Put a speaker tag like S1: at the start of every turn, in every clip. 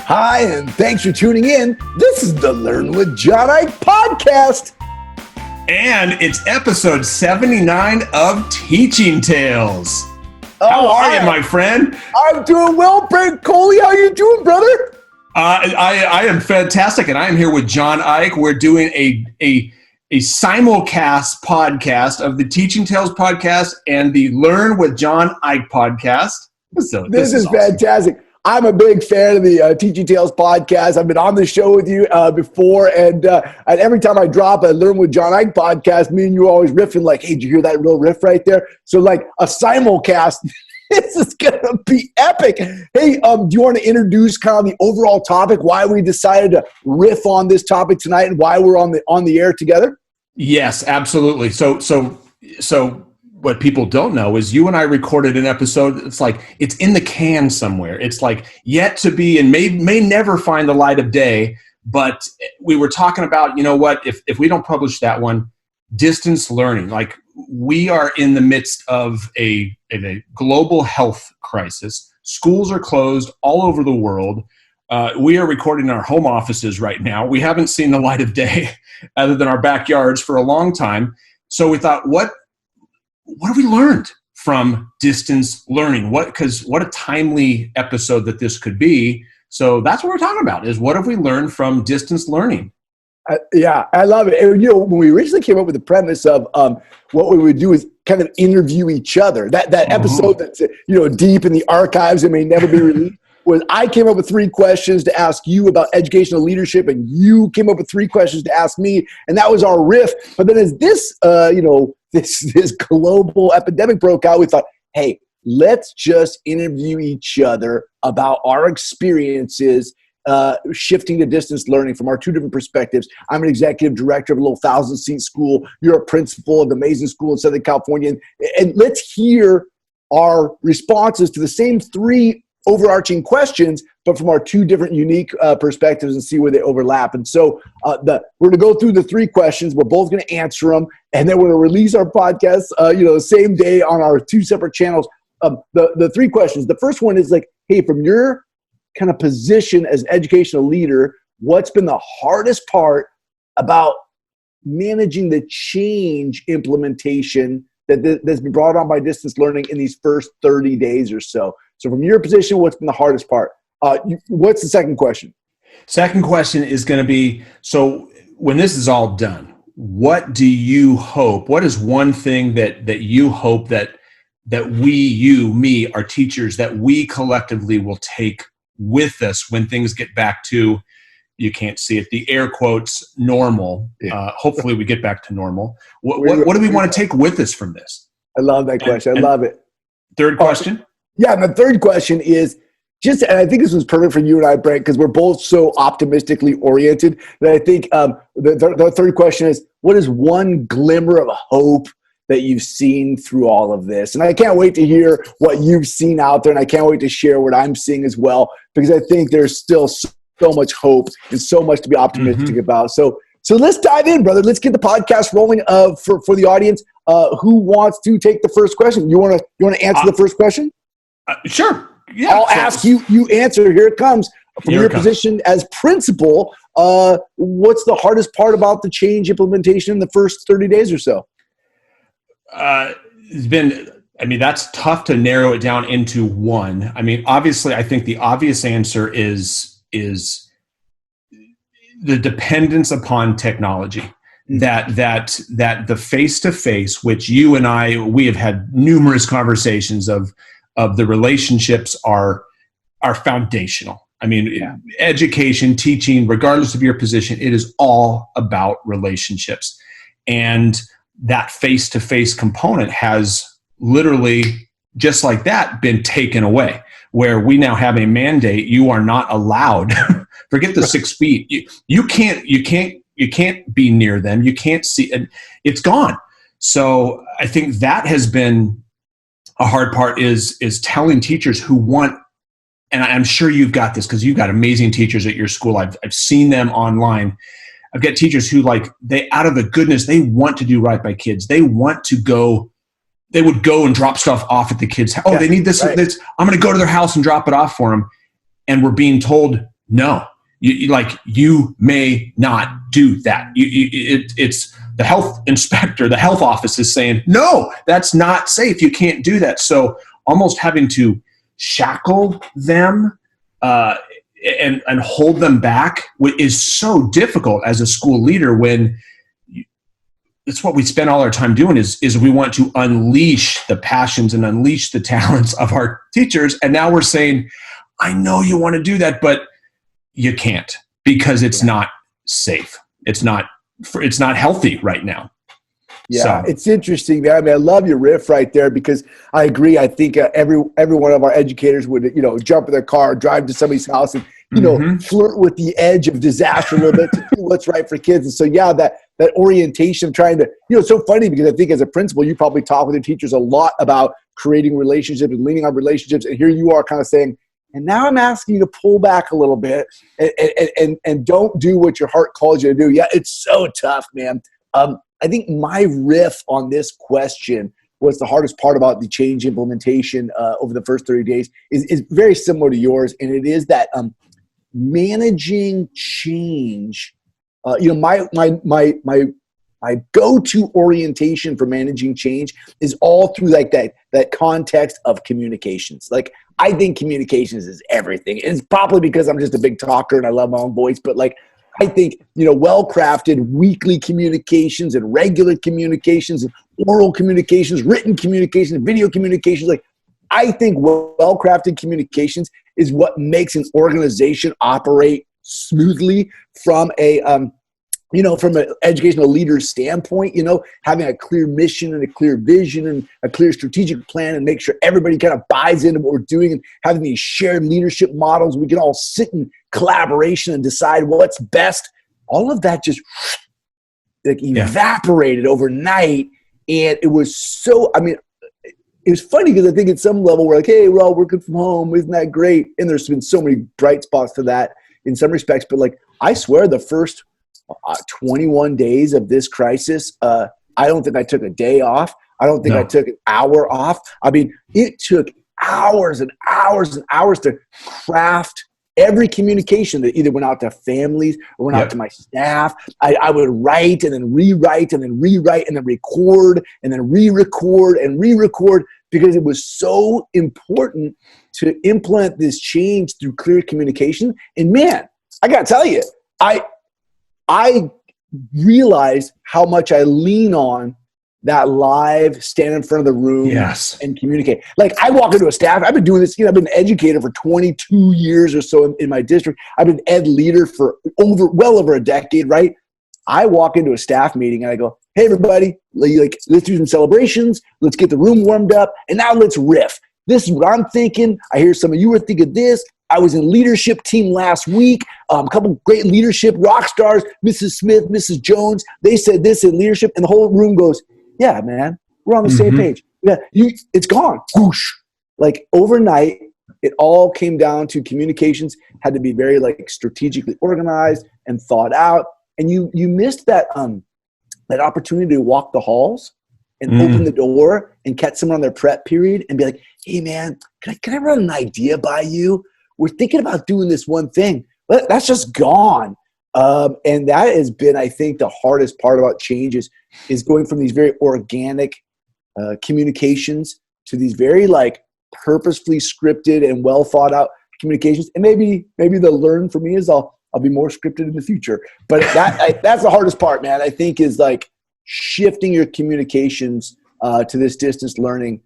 S1: Hi, and thanks for tuning in. This is the Learn with John Eick Podcast.
S2: And it's episode 79 of Teaching Tales. How are you, my friend?
S1: I'm doing well, Brent Coley. How you doing, brother?
S2: I am fantastic, and I am here with John Eick. We're doing a simulcast podcast of the Teaching Tales podcast and the Learn with John Eick podcast. So
S1: this is
S2: awesome.
S1: Fantastic. I'm a big fan of the Teaching Tales podcast. I've been on the show with you before, and every time I drop a Learn with John Eick podcast, me and you are always riffing like, hey, did you hear that real riff right there? So like a simulcast, this is going to be epic. Hey, do you want to introduce kind of the overall topic, why we decided to riff on this topic tonight and why we're on the air together?
S2: Yes, absolutely. So what people don't know is you and I recorded an episode. It's like it's in the can somewhere. It's like yet to be and may never find the light of day. But we were talking about, you know what, if we don't publish that one, distance learning. Like we are in the midst of a global health crisis. Schools are closed all over the world. We are recording in our home offices right now. We haven't seen the light of day other than our backyards for a long time. So we thought, what have we learned from distance learning? Because what a timely episode that this could be. So that's what we're talking about is what have we learned from distance learning?
S1: Yeah, I love it. And, when we originally came up with the premise of what we would do is kind of interview each other. That episode that's deep in the archives and may never be released was I came up with 3 questions to ask you about educational leadership, and you came up with 3 questions to ask me, and that was our riff. But then as this this global epidemic broke out, we thought, hey, let's just interview each other about our experiences shifting to distance learning from our 2 different perspectives. I'm an executive director of a little 1,000-seat school. You're a principal of an amazing school in Southern California. And let's hear our responses to the same 3 overarching questions, but from our 2 different unique perspectives and see where they overlap. And so we're going to go through the 3 questions. We're both going to answer them, and then we're going to release our podcast, the same day on our 2 separate channels. The 3 questions. The first one is like, hey, from your kind of position as an educational leader, what's been the hardest part about managing the change implementation that's been brought on by distance learning in these first 30 days or so? So from your position, what's been the hardest part? What's the second question?
S2: Second question is going to be, so when this is all done, what do you hope? What is one thing that you hope that we, our teachers, that we collectively will take with us when things get back to, you can't see it, the air quotes, normal. Yeah. Hopefully we get back to normal. What do we want to take with us from this?
S1: I love that question. I love it.
S2: Third question?
S1: Yeah, and the third question is and I think this was perfect for you and I, Brent, because we're both so optimistically oriented that I think the third question is, what is one glimmer of hope that you've seen through all of this? And I can't wait to hear what you've seen out there, and I can't wait to share what I'm seeing as well, because I think there's still so much hope and so much to be optimistic about. So let's dive in, brother. Let's get the podcast rolling for the audience. Who wants to take the first question? You want to answer the first question?
S2: Sure. Yeah.
S1: I'll ask you answer. Here it comes. From your position as principal, what's the hardest part about the change implementation in the first 30 days or so?
S2: That's tough to narrow it down into one. Obviously, I think the obvious answer is the dependence upon technology. That the face-to-face, which you and we have had numerous conversations of the relationships are foundational. Education, teaching, regardless of your position, it is all about relationships. And that face-to-face component has literally, just like that, been taken away, where we now have a mandate. You are not allowed, forget the 6 feet. You can't be near them. You can't see it. It's gone. So I think that has been a hard part is telling teachers who want, and I'm sure you've got this because you've got amazing teachers at your school. I've seen them online. I've got teachers who they out of the goodness, they want to do right by kids. They want to go, they would go and drop stuff off at the kids' house. Oh, they need this, right. I'm going to go to their house and drop it off for them. And we're being told, no, you may not do that. It's the health inspector, the health office is saying, no, that's not safe. You can't do that. So almost having to shackle them and hold them back is so difficult as a school leader when it's what we spend all our time doing is we want to unleash the passions and unleash the talents of our teachers. And now we're saying, I know you want to do that, but you can't because it's not safe. It's not healthy right now.
S1: Yeah, so it's interesting, man. I mean, I love your riff right there because I agree. I think every one of our educators would, jump in their car, drive to somebody's house, and flirt with the edge of disaster a little bit to do what's right for kids. And so, yeah, that orientation of trying to, it's so funny because I think as a principal, you probably talk with your teachers a lot about creating relationships and leaning on relationships. And here you are kind of saying, and now I'm asking you to pull back a little bit and don't do what your heart calls you to do. Yeah, it's so tough, man. I think my riff on this question was the hardest part about the change implementation over the first 30 days is very similar to yours. And it is that managing change, my go-to orientation for managing change is all through like that context of communications. Like I think communications is everything. It's probably because I'm just a big talker and I love my own voice, but like I think, well-crafted weekly communications and regular communications and oral communications, written communications, video communications. Like, I think well-crafted communications is what makes an organization operate smoothly from from an educational leader's standpoint, having a clear mission and a clear vision and a clear strategic plan and make sure everybody kind of buys into what we're doing and having these shared leadership models. We can all sit in collaboration and decide what's best. All of that just evaporated overnight. And it was it was funny because I think at some level we're like, hey, we're all working from home. Isn't that great? And there's been so many bright spots to that in some respects. But like, I swear the first 21 days of this crisis, I don't think I took a day off. I don't think I took an hour off. I mean, it took hours and hours and hours to craft every communication that either went out to families or went out to my staff. I would write and then rewrite and then rewrite and then record and then re-record and re-record because it was so important to implement this change through clear communication. And man, I got to tell you, I realized how much I lean on that live, stand in front of the room and communicate. Like I walk into a staff, I've been doing this, I've been an educator for 22 years or so in my district. I've been ed leader for well over a decade, right? I walk into a staff meeting and I go, hey everybody, let's do some celebrations. Let's get the room warmed up. And now let's riff. This is what I'm thinking. I hear some of you are thinking this. I was in leadership team last week. A couple great leadership rock stars, Mrs. Smith, Mrs. Jones. They said this in leadership, and the whole room goes, "Yeah, man, we're on the same page." Yeah, it's gone. Whoosh! Like overnight, it all came down to communications had to be very strategically organized and thought out. And you missed that opportunity to walk the halls and open the door and catch someone on their prep period and be like, "Hey, man, can I run an idea by you? We're thinking about doing this one thing." But that's just gone. And that has been, I think, the hardest part about change is going from these very organic communications to these very purposefully scripted and well thought out communications. And maybe the learn for me is I'll be more scripted in the future. But that's the hardest part, man. I think is shifting your communications to this distance learning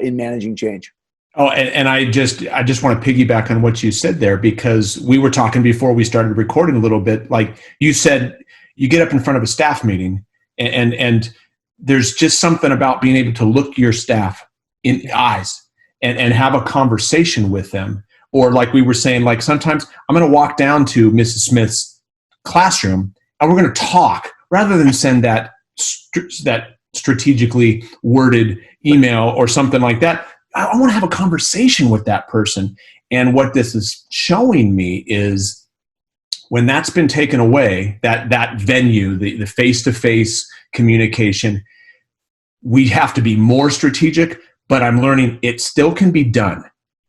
S1: in managing change.
S2: Oh, and I just want to piggyback on what you said there, because we were talking before we started recording a little bit. Like you said, you get up in front of a staff meeting and there's just something about being able to look your staff in the eyes and have a conversation with them. Or like we were saying, sometimes I'm going to walk down to Mrs. Smith's classroom and we're going to talk rather than send that strategically worded email or something like that. I want to have a conversation with that person. And what this is showing me is when that's been taken away, that venue, the face-to-face communication, we have to be more strategic, but I'm learning it still can be done.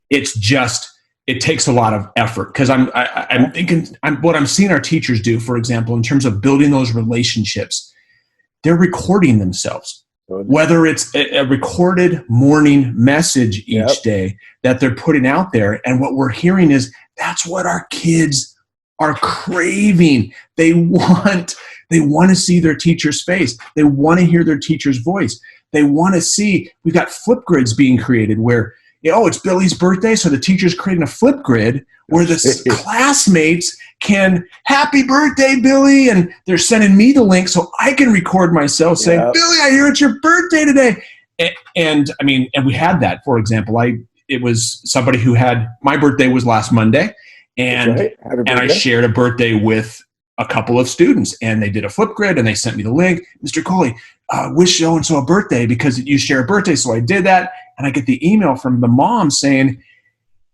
S2: It's just it takes a lot of effort, because I'm thinking what I'm seeing our teachers do, for example, in terms of building those relationships, they're recording themselves, whether it's a recorded morning message each day that they're putting out there. And what we're hearing is that's what our kids are craving. They want to see their teacher's face. They want to hear their teacher's voice. They want to see, we've got flip grids being created where, it's Billy's birthday, so the teacher's creating a flip grid where the classmates can, happy birthday, Billy, and they're sending me the link so I can record myself saying, Billy, I hear it's your birthday today. And we had that, for example. It was somebody who had, my birthday was last Monday, and I shared a birthday with a couple of students, and they did a flip grid and they sent me the link. Mr. Coley, wish so-and-so a birthday because you share a birthday. So I did that, and I get the email from the mom saying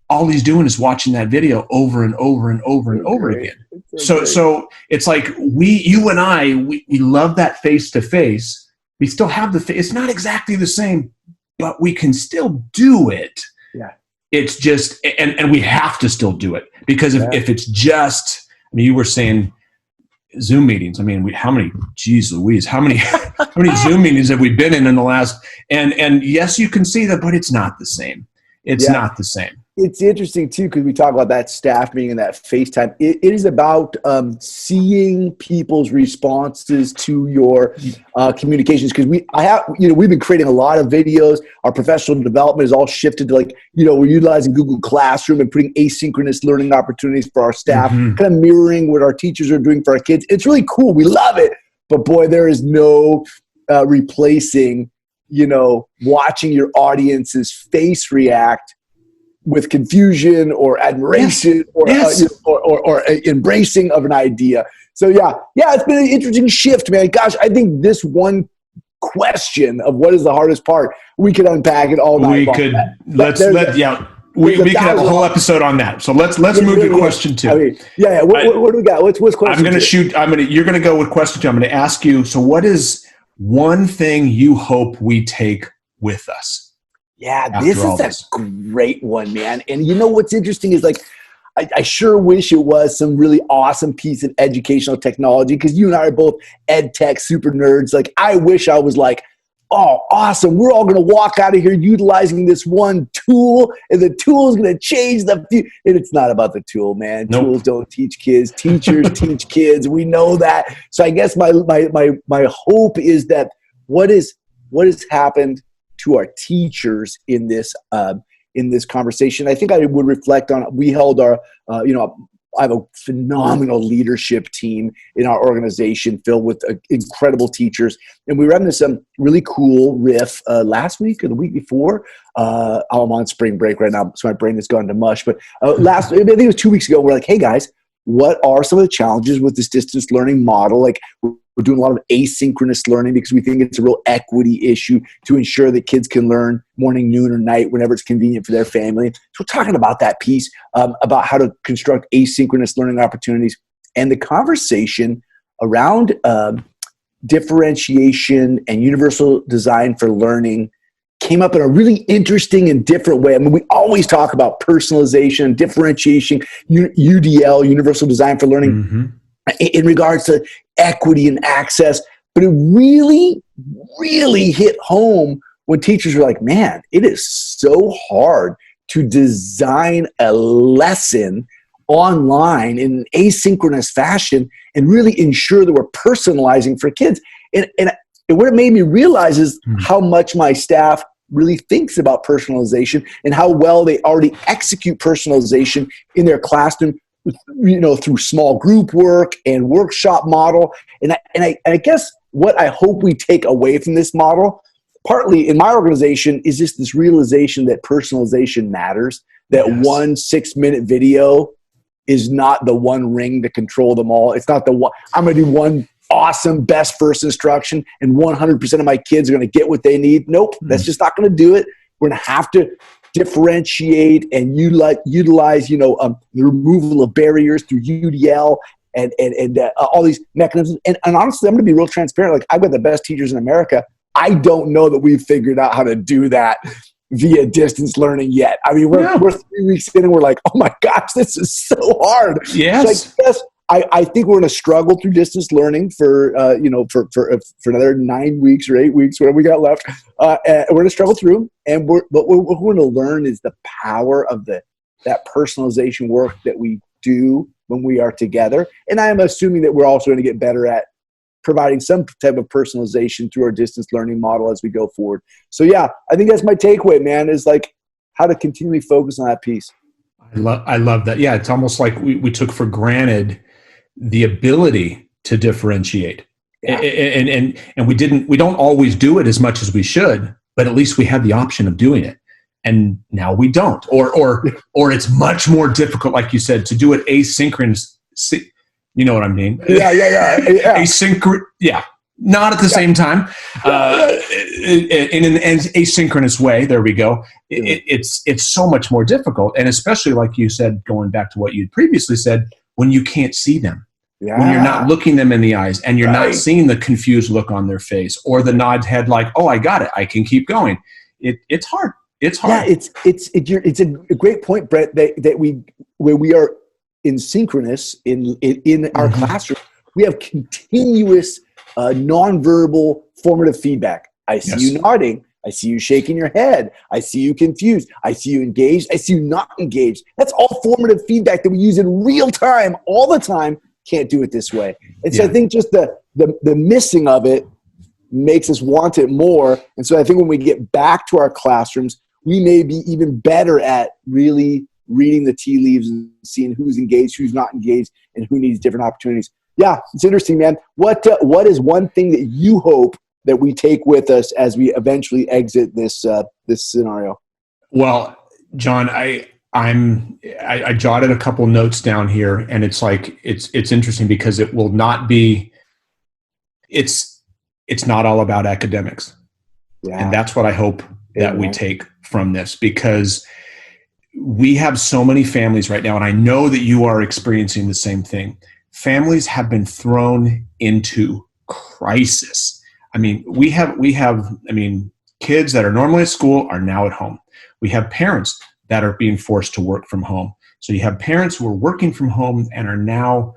S2: all he's doing is watching that video over and over and over and over again. So it's like you and I love that face-to-face. We still have it's not exactly the same, but we can still do it.
S1: Yeah.
S2: It's just, and we have to still do it, because if it's just, you were saying Zoom meetings. How many, geez Louise, how many Zoom meetings have we been in the last, and yes, you can see that, but it's not the same. It's not the same.
S1: It's interesting too, because we talk about that staff meeting and that FaceTime. It is about seeing people's responses to your communications. Because we've been creating a lot of videos. Our professional development is all shifted to we're utilizing Google Classroom and putting asynchronous learning opportunities for our staff, kind of mirroring what our teachers are doing for our kids. It's really cool. We love it. But boy, there is no replacing, watching your audience's face react with confusion or admiration or embracing of an idea. So it's been an interesting shift, man. Gosh, I think this one question of what is the hardest part, we could unpack it all night. We could
S2: we could have a whole episode on that. So let's move to question two.
S1: What do we got? What's question?
S2: I'm going to you're going to go with question two. I'm going to ask you. So what is one thing you hope we take with us?
S1: Yeah, this is a great one, man. And what's interesting is I sure wish it was some really awesome piece of educational technology, because you and I are both ed tech super nerds. I wish I was oh, awesome. We're all going to walk out of here utilizing this one tool, and the tool is going to change the future. And it's not about the tool, man. Nope. Tools don't teach kids. Teachers teach kids. We know that. So I guess my hope is that what has happened to our teachers in this conversation. I think I would reflect on, we held our, I have a phenomenal leadership team in our organization filled with incredible teachers. And we were having this really cool riff last week or the week before. I'm on spring break right now, so my brain has gone to mush. But I think it was 2 weeks ago, we're like, hey guys, what are some of the challenges with this distance learning model? We're doing a lot of asynchronous learning because we think it's a real equity issue to ensure that kids can learn morning, noon, or night whenever it's convenient for their family. So we're talking about that piece, about how to construct asynchronous learning opportunities. And the conversation around differentiation and universal design for learning came up in a really interesting and different way. We always talk about personalization, differentiation, UDL, universal design for learning, in regards to equity and access. But it really, really hit home when teachers were like, man, it is so hard to design a lesson online in an asynchronous fashion and really ensure that we're personalizing for kids. And what it made me realize is how much my staff really thinks about personalization and how well they already execute personalization in their classroom, through small group work and workshop model. And I guess what I hope we take away from this model, partly in my organization, is just this realization that personalization matters, that 1 6-minute video is not the one ring to control them all. It's not the one, I'm going to do one awesome best first instruction and 100% of my kids are going to get what they need. Nope, that's just not going to do it. We're going to have to differentiate and utilize, the removal of barriers through UDL and all these mechanisms. And honestly, I'm going to be real transparent. I've got the best teachers in America. I don't know that we've figured out how to do that via distance learning yet. I mean, we're 3 weeks in and we're like, oh my gosh, this is so hard.
S2: Yes.
S1: So I think we're going to struggle through distance learning for another 9 weeks or 8 weeks, whatever we got left. And we're going to struggle through. And what we're going to learn is the power of that personalization work that we do when we are together. And I am assuming that we're also going to get better at providing some type of personalization through our distance learning model as we go forward. So yeah, I think that's my takeaway, man, is like how to continually focus on that piece.
S2: I love that. Yeah. It's almost like we took for granted the ability to differentiate. Yeah. And we don't always do it as much as we should, but at least we have the option of doing it. And now we don't, or it's much more difficult, like you said, to do it asynchronous. You know what I mean?
S1: Yeah.
S2: Yeah. Not at the same time, in an asynchronous way. There we go. It's so much more difficult. And especially like you said, going back to what you'd previously said, when you can't see them, when you're not looking them in the eyes and you're not seeing the confused look on their face or the nod head like, oh, I got it, I can keep going. It's hard. It's hard.
S1: Yeah, it's a great point, Brent, where we are in synchronous in our classroom, we have continuous nonverbal formative feedback. I see you nodding. I see you shaking your head. I see you confused. I see you engaged. I see you not engaged. That's all formative feedback that we use in real time all the time. Can't do it this way. And so I think just the missing of it makes us want it more. And so I think when we get back to our classrooms, we may be even better at really reading the tea leaves and seeing who's engaged, who's not engaged, and who needs different opportunities. Yeah, it's interesting, man. What is one thing that you hope that we take with us as we eventually exit this scenario?
S2: Well, John, I jotted a couple notes down here, and it's like it's interesting because it will not be. It's not all about academics, and that's what I hope that we take from this, because we have so many families right now, and I know that you are experiencing the same thing. Families have been thrown into crisis. I mean, we have kids that are normally at school are now at home. We have parents that are being forced to work from home. So you have parents who are working from home and are now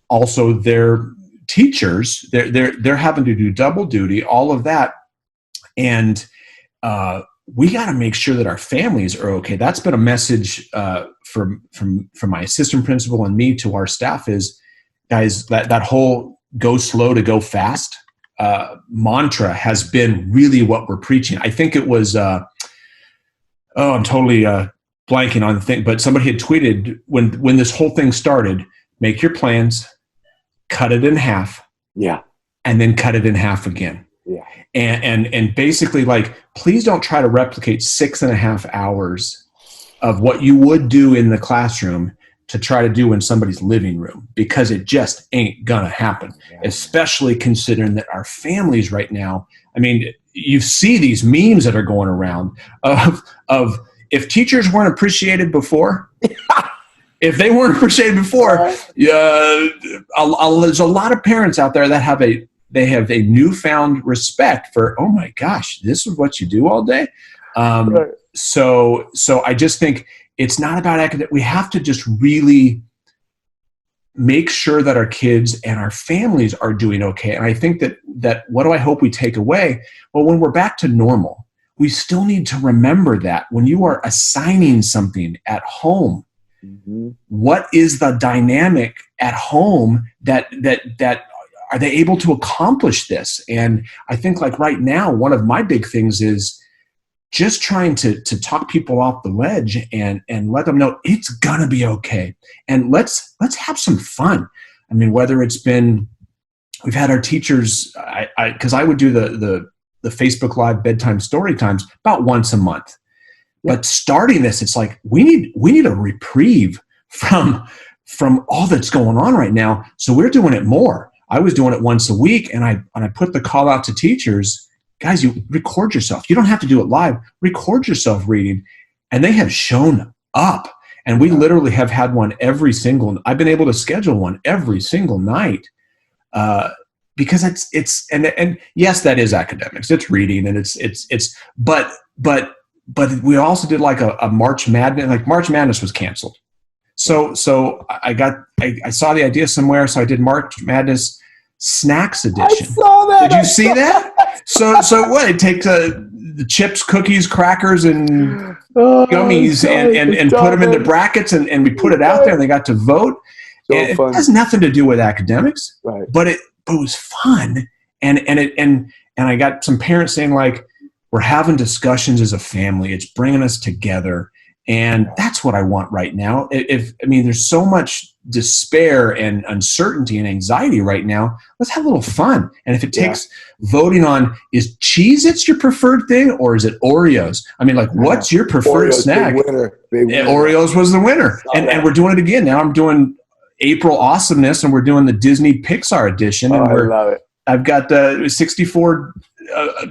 S2: also their teachers. They're having to do double duty, all of that. And we got to make sure that our families are okay. That's been a message from my assistant principal and me to our staff is, guys, that whole go slow to go fast mantra has been really what we're preaching. I think it was, I'm totally blanking on the thing, but somebody had tweeted when this whole thing started, make your plans, cut it in half, and then cut it in half again. Yeah. And basically, like, please don't try to replicate 6.5 hours of what you would do in the classroom to try to do in somebody's living room, because it just ain't gonna happen, especially considering that our families right now, I mean, you see these memes that are going around of if teachers weren't appreciated before, if they weren't appreciated before, there's a lot of parents out there that have a newfound respect for, oh my gosh, this is what you do all day. So I just think it's not about academic. We have to just really make sure that our kids and our families are doing okay. And I think that what do I hope we take away? Well, when we're back to normal, we still need to remember that when you are assigning something at home, what is the dynamic at home that are they able to accomplish this? And I think, like, right now, one of my big things is just trying to talk people off the ledge and let them know it's gonna be okay. And let's have some fun. I mean, whether it's been, we've had our teachers, because I would do the Facebook Live bedtime story times about once a month. But starting this, it's like we need a reprieve from all that's going on right now. So we're doing it more. I was doing it once a week, and I put the call out to teachers, guys, you record yourself. You don't have to do it live. Record yourself reading. And they have shown up. And we literally have had one I've been able to schedule one every single night. Because it's and yes, that is academics. It's reading, and but we also did like a March Madness. Like March Madness was canceled. So I saw the idea somewhere. So I did March Madness Snacks Edition.
S1: I saw that.
S2: Did you see that? So what? It takes the chips, cookies, crackers, and gummies and put them into brackets, and we put it out there, and they got to vote.
S1: So
S2: and
S1: fun.
S2: it has nothing to do with academics,
S1: right?
S2: But it was fun, and I got some parents saying like, we're having discussions as a family. It's bringing us together, and that's what I want right now. There's so much despair and uncertainty and anxiety right now. Let's have a little fun. And if it takes voting on, is Cheez-Its your preferred thing, or is it Oreos? What's your preferred snack?
S1: Big winner.
S2: Oreos was the winner. And we're doing it again. Now I'm doing April Awesomeness, and we're doing the Disney Pixar edition. And
S1: I love it.
S2: I've got 64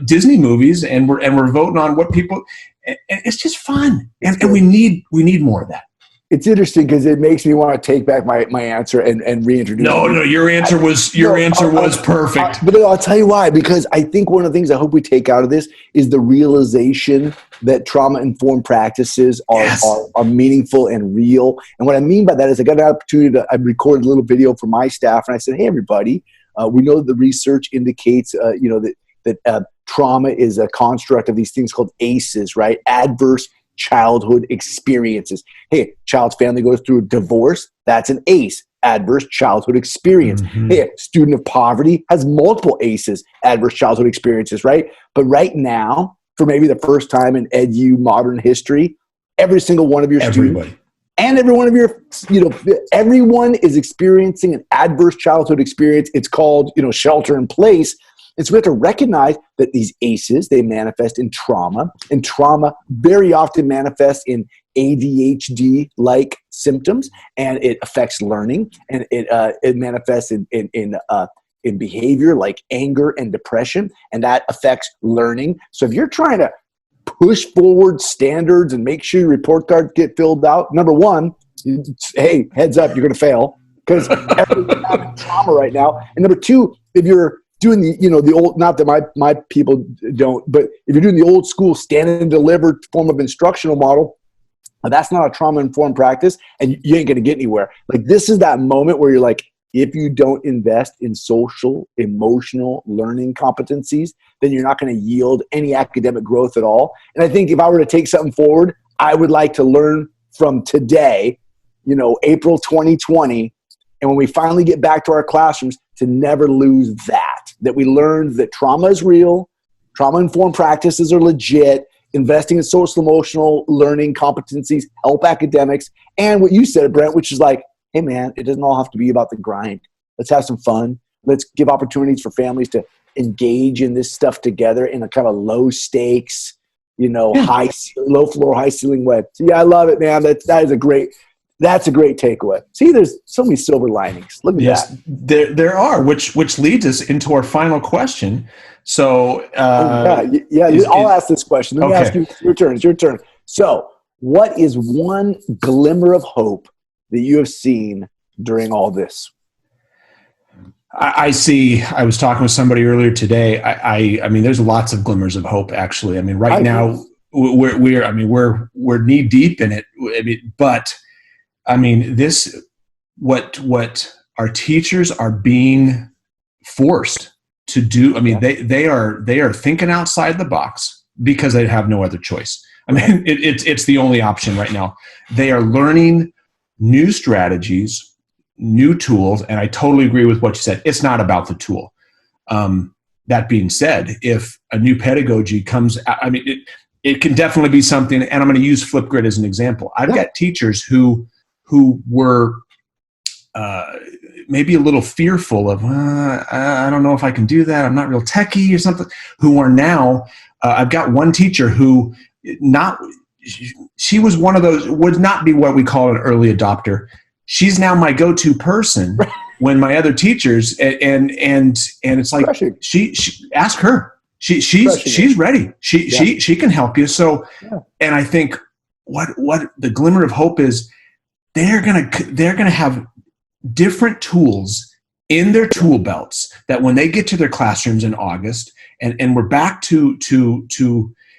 S2: Disney movies, and we're voting on what people. And it's just fun, and we need more of that.
S1: It's interesting because it makes me want to take back my answer and reintroduce.
S2: No, your answer was perfect.
S1: But I'll tell you why. Because I think one of the things I hope we take out of this is the realization that trauma-informed practices are meaningful and real. And what I mean by that is I got an opportunity I recorded a little video for my staff, and I said, "Hey, everybody, we know that the research indicates, that trauma is a construct of these things called ACEs, right? Adverse childhood experiences. Hey, child's family goes through a divorce. That's an ACE, adverse childhood experience.
S2: Mm-hmm.
S1: Hey, a student of poverty has multiple ACEs, adverse childhood experiences, right? But right now, for maybe the first time in edu modern history, every single one of your students and every one of your, everyone is experiencing an adverse childhood experience. It's called, shelter in place. And so we have to recognize that these ACEs, they manifest in trauma, and trauma very often manifests in ADHD-like symptoms, and it affects learning, and it manifests in behavior like anger and depression, and that affects learning. So if you're trying to push forward standards and make sure your report cards get filled out, number one, hey, heads up, you're going to fail because everyone's having trauma right now. And number two, if you're doing the old, not that my people don't, but if you're doing the old school stand and deliver form of instructional model, that's not a trauma-informed practice, and you ain't going to get anywhere. Like, this is that moment where you're like, if you don't invest in social, emotional learning competencies, then you're not going to yield any academic growth at all. And I think if I were to take something forward, I would like to learn from today, April 2020, and when we finally get back to our classrooms, to never lose that we learned that trauma is real, trauma-informed practices are legit, investing in social emotional learning competencies help academics, and what you said, Brent, which is like, hey man, it doesn't all have to be about the grind. Let's have some fun. Let's give opportunities for families to engage in this stuff together in a kind of low stakes, low floor, high ceiling way. So yeah, I love it, man. That's a great takeaway. See, there's so many silver linings. Look at that.
S2: There are, which leads us into our final question. So
S1: I'll ask this question. Let me ask you. It's your turn. So, what is one glimmer of hope that you have seen during all this?
S2: I was talking with somebody earlier today. I mean, there's lots of glimmers of hope. Actually, I mean, right now we're knee deep in it. What our teachers are being forced to do. I mean, they are thinking outside the box because they have no other choice. I mean, it's the only option right now. They are learning new strategies, new tools, and I totally agree with what you said. It's not about the tool. That being said, if a new pedagogy comes, it can definitely be something, and I'm going to use Flipgrid as an example. I've got teachers who were maybe a little fearful of, I don't know if I can do that. I'm not real techie or something, who are now, I've got one teacher who she was one of those, would not be what we call an early adopter. She's now my go-to person when my other teachers, and it's like, she ask her. She's ready. She can help you. So, and I think what the glimmer of hope is, they're gonna have different tools in their tool belts that when they get to their classrooms in August, and we're back to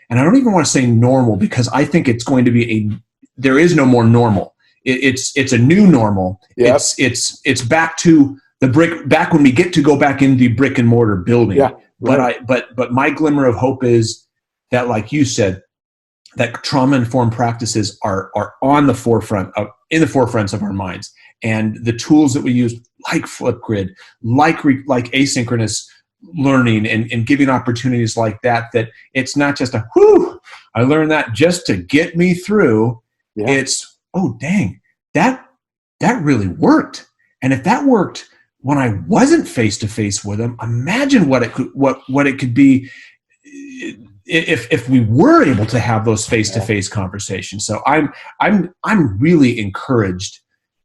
S2: and I don't even want to say normal, because I think it's going to be there is no more normal. It's a new normal.
S1: Yep.
S2: It's back to back when we get to go back into the brick and mortar building.
S1: Yeah, right.
S2: But my glimmer of hope is that, like you said, that trauma-informed practices are on the forefront in the forefronts of our minds, and the tools that we use, like Flipgrid, like asynchronous learning, and giving opportunities like that it's not just I learned that just to get me through. Yeah. It's, oh dang, that really worked. And if that worked when I wasn't face to face with them, imagine what it could be if we were able to have those face to face conversations. So I'm really encouraged.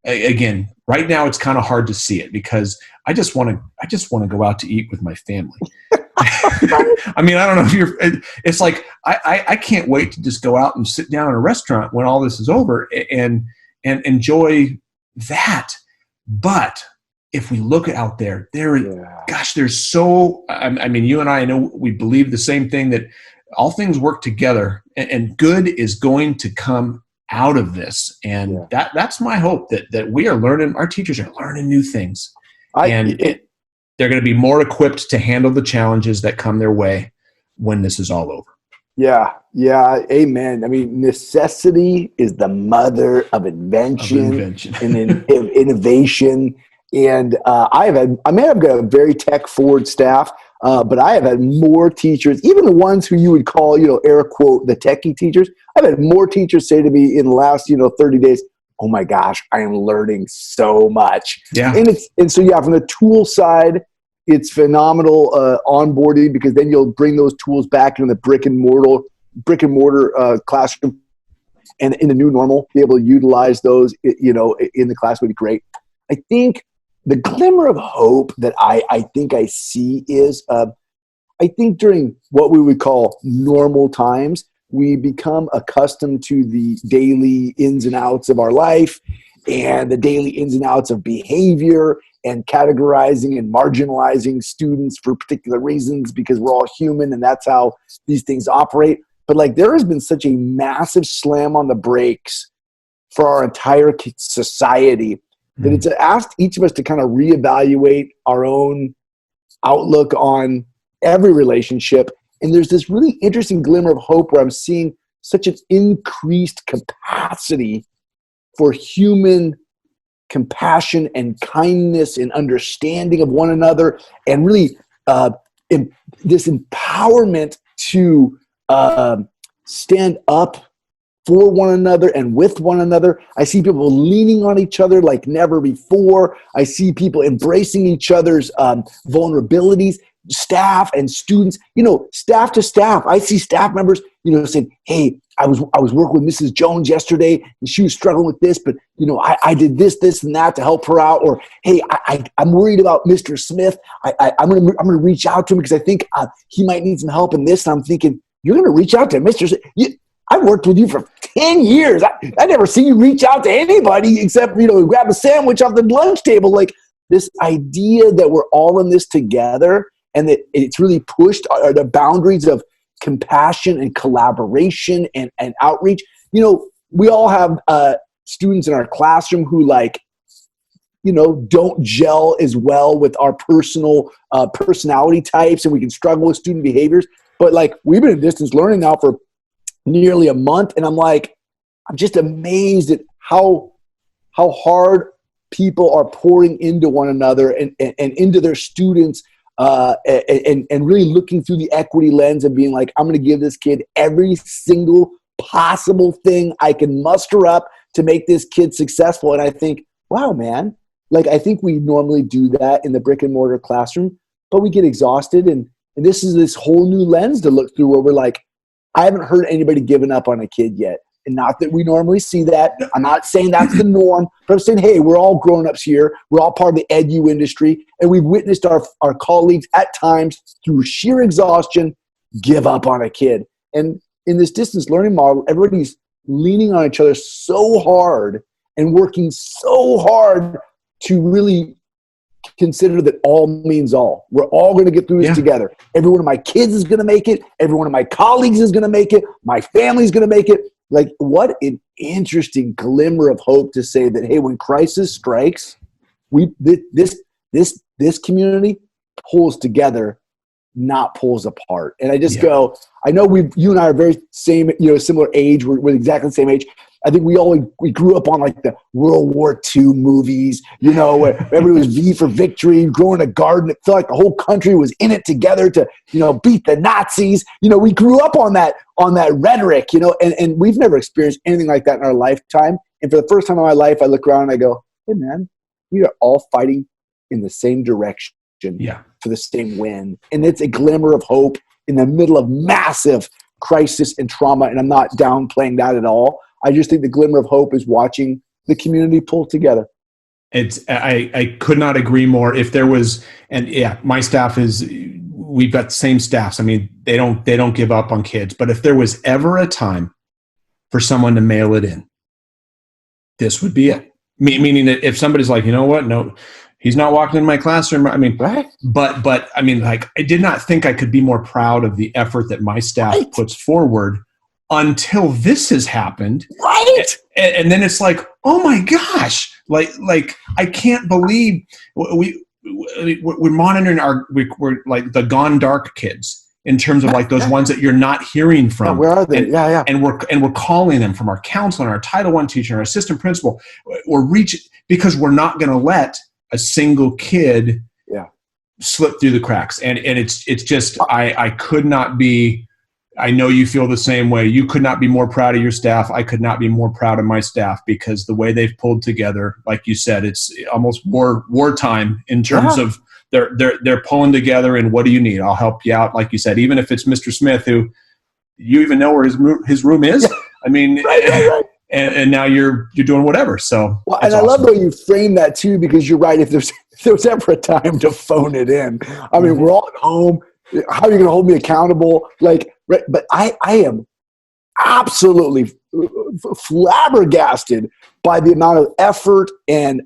S2: Again, right now it's kind of hard to see it, because I just want to go out to eat with my family. I mean, I don't know if it's like, I can't wait to just go out and sit down in a restaurant when all this is over and enjoy that. But if we look out there, there's so, I mean, you and I know we believe the same thing, that all things work together, and good is going to come out of this. And that's my hope, that we are learning, our teachers are learning new things. They're going to be more equipped to handle the challenges that come their way when this is all over.
S1: Yeah, amen. I mean, necessity is the mother of invention. And innovation. And I may have got a very tech-forward staff, but I have had more teachers, even the ones who you would call, air quote, the techie teachers. I've had more teachers say to me in the last, 30 days, oh my gosh, I am learning so much. Yeah. And so from the tool side, it's phenomenal onboarding, because then you'll bring those tools back into the brick and mortar classroom, and in the new normal, be able to utilize those, in the class would be great. I think the glimmer of hope that I think I see is, I think during what we would call normal times, we become accustomed to the daily ins and outs of our life, and the daily ins and outs of behavior, and categorizing and marginalizing students for particular reasons, because we're all human and that's how these things operate. But there has been such a massive slam on the brakes for our entire society that it's asked each of us to kind of reevaluate our own outlook on every relationship. And there's this really interesting glimmer of hope where I'm seeing such an increased capacity for human compassion and kindness and understanding of one another, and really this empowerment to stand up for one another and with one another. I see people leaning on each other like never before. I see people embracing each other's vulnerabilities, staff and students, staff to staff. I see staff members, saying, hey, I was working with Mrs. Jones yesterday and she was struggling with this, but I did this and that to help her out. Or, hey, I'm worried about Mr. Smith. I'm gonna reach out to him because I think he might need some help in this. And I'm thinking, you're gonna reach out to Mr. Smith? I've worked with you for 10 years. I never see you reach out to anybody except, grab a sandwich off the lunch table. Like, this idea that we're all in this together, and that it's really pushed the boundaries of compassion and collaboration and outreach. We all have students in our classroom who don't gel as well with our personal personality types, and we can struggle with student behaviors. But we've been in distance learning now for nearly a month, and I'm just amazed at how hard people are pouring into one another and into their students, and really looking through the equity lens and being like, I'm going to give this kid every single possible thing I can muster up to make this kid successful. And I think, wow, man, I think we normally do that in the brick and mortar classroom, but we get exhausted. And this is this whole new lens to look through where we're like, I haven't heard anybody giving up on a kid yet. And not that we normally see that. I'm not saying that's the norm, but I'm saying, hey, we're all grown-ups here. We're all part of the edu industry. And we've witnessed our colleagues at times, through sheer exhaustion, give up on a kid. And in this distance learning model, everybody's leaning on each other so hard and working so hard to really consider that all means all. We're all going to get through this together. Every one of my kids is going to make it. Every one of my colleagues is going to make it. My family's going to make it. Like, what an interesting glimmer of hope to say that, hey, when crisis strikes, this community pulls together, not pulls apart. And I just go, I know you and I are very similar age. We're exactly the same age. I think we grew up on like the World War II movies, where everybody was V for victory, growing a garden. It felt like the whole country was in it together to, beat the Nazis. We grew up on that rhetoric, and we've never experienced anything like that in our lifetime. And for the first time in my life, I look around and I go, hey man, we are all fighting in the same direction for the same win. And it's a glimmer of hope in the middle of massive crisis and trauma. And I'm not downplaying that at all. I just think the glimmer of hope is watching the community pull together.
S2: I could not agree more. If there was, my staff we've got the same staffs. I mean, they don't give up on kids, but if there was ever a time for someone to mail it in, this would be it. Meaning that if somebody's like, you know what? No, he's not walking in my classroom. I mean,
S1: right.
S2: But I mean, like, I did not think I could be more proud of the effort that my staff puts forward until this has happened.
S1: Right.
S2: And then it's like, oh my gosh, like I can't believe we're monitoring we're like the gone dark kids in terms of like those ones that you're not hearing from.
S1: Where are they?
S2: And we're calling them from our counselor, our Title I teacher, our assistant principal. We're reaching because we're not going to let a single kid slip through the cracks. And it's just, I could not be, I know you feel the same way. You could not be more proud of your staff. I could not be more proud of my staff because the way they've pulled together, like you said, it's almost wartime in terms of they're pulling together. And what do you need? I'll help you out. Like you said, even if it's Mr. Smith, who you even know where his room is. Yeah. I mean, right. And now you're doing whatever. So,
S1: well, and I love the way you frame that too, because you're right. If there's ever a time to phone it in, I mean, we're all at home. How are you going to hold me accountable? Like, right, but I am absolutely flabbergasted by the amount of effort and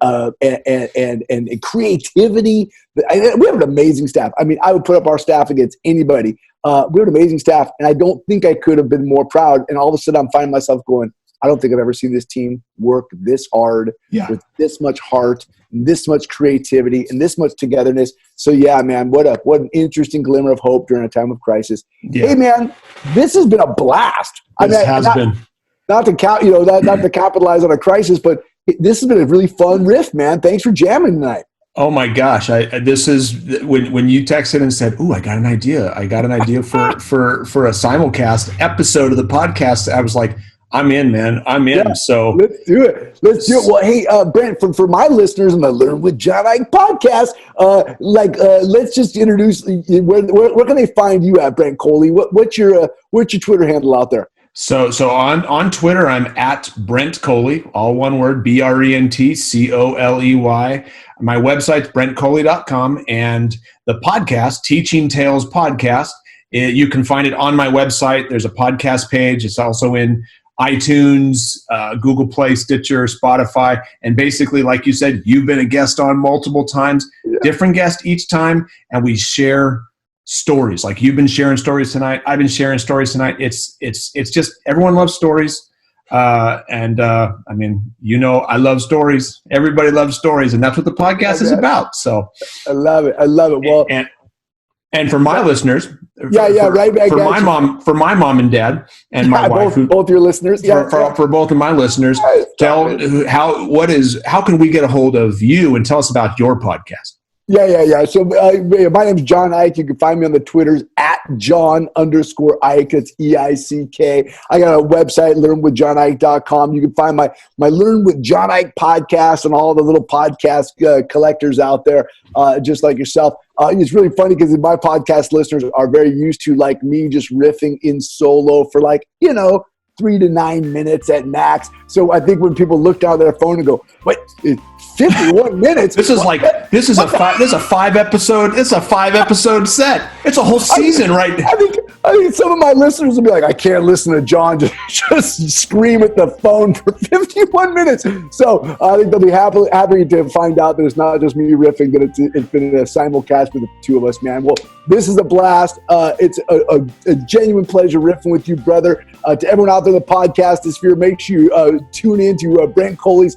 S1: creativity. We have an amazing staff. I mean, I would put up our staff against anybody. We have an amazing staff, and I don't think I could have been more proud. And all of a sudden, I'm finding myself going, I don't think I've ever seen this team work this hard with this much heart, and this much creativity, and this much togetherness. So yeah, man, what an interesting glimmer of hope during a time of crisis. Yeah. Hey, man, this has been a blast. Not to capitalize on a crisis, but this has been a really fun riff, man. Thanks for jamming tonight.
S2: Oh my gosh! This is when you texted and said, "Ooh, I got an idea. for a simulcast episode of the podcast." I was like, I'm in, man. I'm in. Yeah, so
S1: let's do it. Well, hey, Brent, for my listeners on the Learn with John Eick podcast, let's just introduce where can they find you at, Brent Coley? What's your Twitter handle out there?
S2: So on Twitter, I'm at Brent Coley, all one word, BrentColey. My website's brentcoley.com, and the podcast, Teaching Tales Podcast, you can find it on my website. There's a podcast page. It's also in iTunes, Google Play, Stitcher, Spotify. And basically, like you said, you've been a guest on multiple times, different guest each time, and we share stories. Like you've been sharing stories tonight. I've been sharing stories tonight. It's just, everyone loves stories. I mean, I love stories. Everybody loves stories, and that's what the podcast is about. So
S1: I love it. Well,
S2: and for my listeners,
S1: right back.
S2: For my mom and dad and my wife,
S1: both your listeners,
S2: for both of my listeners, how can we get a hold of you and tell us about your podcast?
S1: Yeah. So my name's John Eick. You can find me on the Twitters at John_Eick. That's EICK. I got a website, learnwithjohneick.com. You can find my Learn with John Eick podcast and all the little podcast collectors out there, just like yourself. It's really funny because my podcast listeners are very used to like me just riffing in solo for 3 to 9 minutes at max. So I think when people look down at their phone and go, "Wait, 51 minutes?
S2: This is a 5 episode set. It's a whole season, right?
S1: I think I think some of my listeners will be like, I can't listen to John just scream at the phone for 51 minutes. So I think they'll be happy to find out that it's not just me riffing, that it's been a simulcast with the two of us, man. Well, this is a blast. It's a genuine pleasure riffing with you, brother. To everyone out there in the podcast sphere, make sure you tune in to Brent Coley's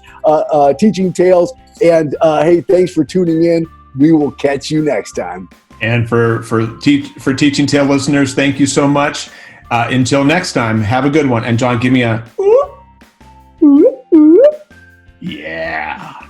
S1: Teaching Tales. And hey, thanks for tuning in. We will catch you next time.
S2: And for Teaching Tale listeners, thank you so much. Until next time, have a good one. And John, give me a... Yeah.